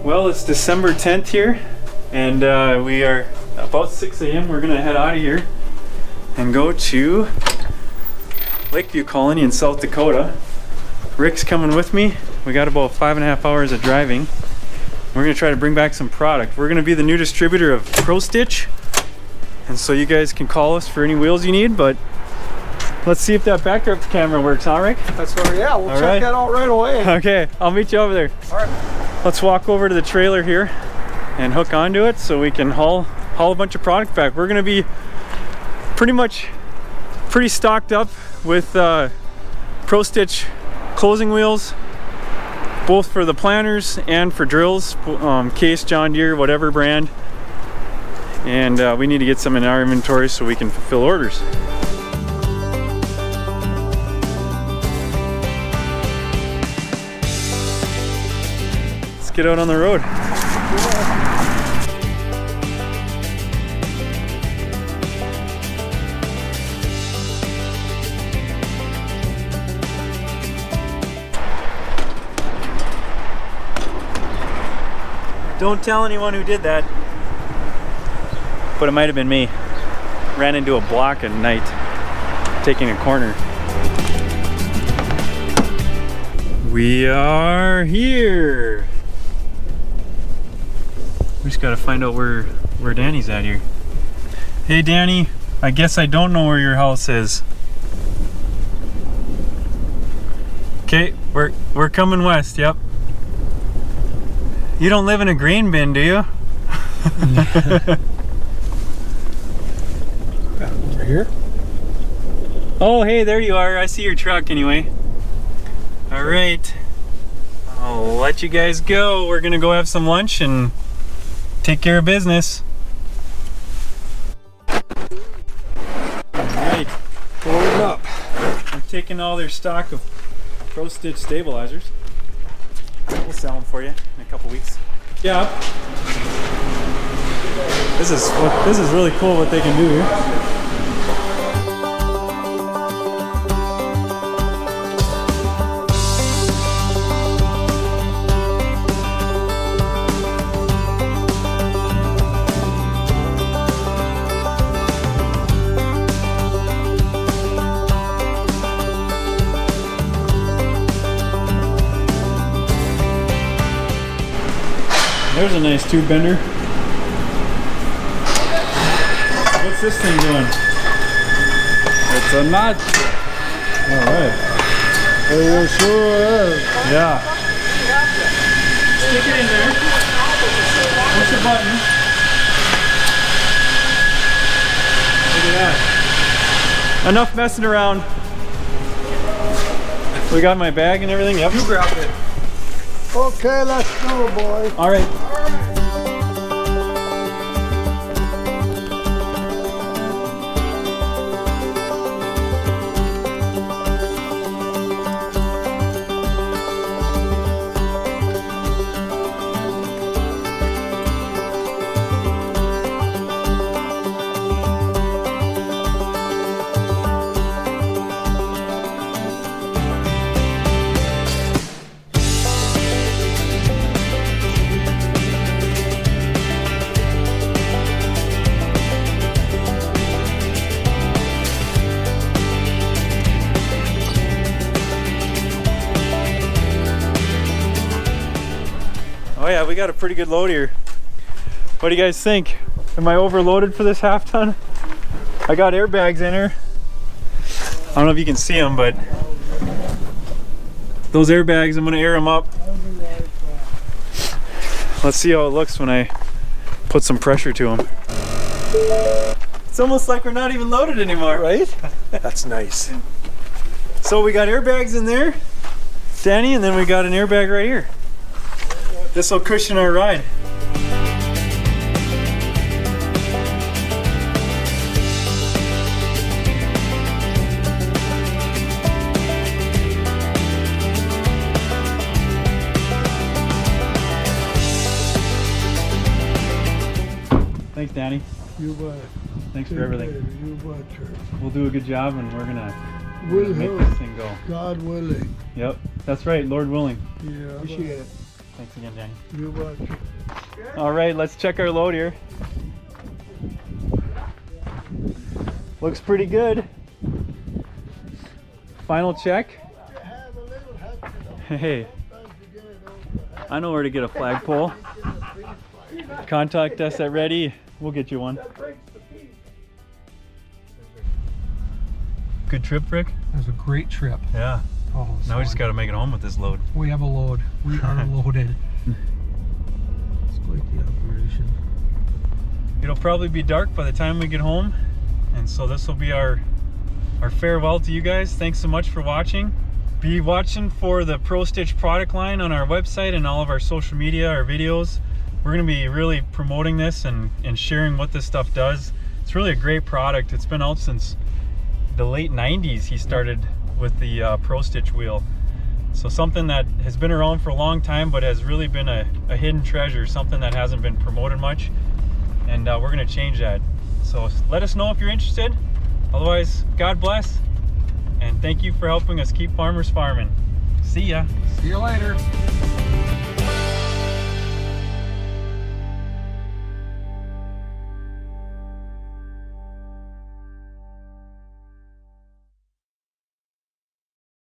Well, it's December 10th here, and we are about 6 a.m. We're gonna head out of here and go to Lakeview Colony in South Dakota. Rick's coming with me. We got about 5.5 hours of driving. We're gonna try to bring back some product. We're gonna be the new distributor of Pro Stitch, and so you guys can call us for any wheels you need, but let's see if that backdrop camera works, huh, Rick? That's what, yeah, we'll check that out right away. Okay, I'll meet you over there. All right. Let's walk over to the trailer here and hook onto it so we can haul a bunch of product back. We're gonna be pretty stocked up with Pro Stitch closing wheels, both for the planters and for drills, Case, John Deere, whatever brand. And we need to get some in our inventory so we can fulfill orders. Let's get out on the road. Don't tell anyone who did that. But it might have been me. Ran into a block at night, taking a corner. We are here. We just gotta find out where Danny's at here. Hey Danny, I guess I don't know where your house is. Okay, we're coming west, yep. You don't live in a grain bin, do you? Over here? Oh, hey, there you are. I see your truck anyway. All right. I'll let you guys go. We're gonna go have some lunch and take care of business. All right. Loading up. I'm taking all their stock of Pro Stitch stabilizers. We'll sell them for you in a couple weeks. Yeah. This is really cool what they can do here. There's a nice tube bender. What's this thing doing? It's a nut. Alright. It sure is. Yeah. Stick it in there. Push the button. Look at that. Enough messing around. We got my bag and everything? Yep. You grabbed it. Okay, let's go, boy. All right. Oh yeah, we got a pretty good load here. What do you guys think? Am I overloaded for this half ton? I got airbags in here. I don't know if you can see them, but those airbags, I'm gonna air them up. Let's see how it looks when I put some pressure to them. It's almost like we're not even loaded anymore, right? That's nice. So we got airbags in there, Danny, and then we got an airbag right here. This will cushion our ride. Thanks, Danny. You bet. Thanks for everything. You bet, sir. We'll do a good job, and we're gonna We'll make help. this thing go. God willing. Yep, that's right, Lord willing. Yeah. Appreciate it. Thanks again, Danny. You bet. All right, let's check our load here. Looks pretty good. Final check. Hey, I know where to get a flagpole. Contact us at Ready. We'll get you one. Good trip, Rick? It was a great trip. Yeah. Oh, Now we just got to make it home with this load. We have a load. We are loaded. It's quite the operation. It'll probably be dark by the time we get home, and so this will be our farewell to you guys. Thanks so much for watching. Be watching for the Pro Stitch product line on our website and all of our social media, our videos. We're going to be really promoting this and sharing what this stuff does. It's really a great product. It's been out since the late 90s. He started with the Pro Stitch wheel. So something that has been around for a long time, but has really been a hidden treasure, something that hasn't been promoted much. And we're going to change that. So let us know if you're interested. Otherwise, God bless. And thank you for helping us keep farmers farming. See ya. See you later.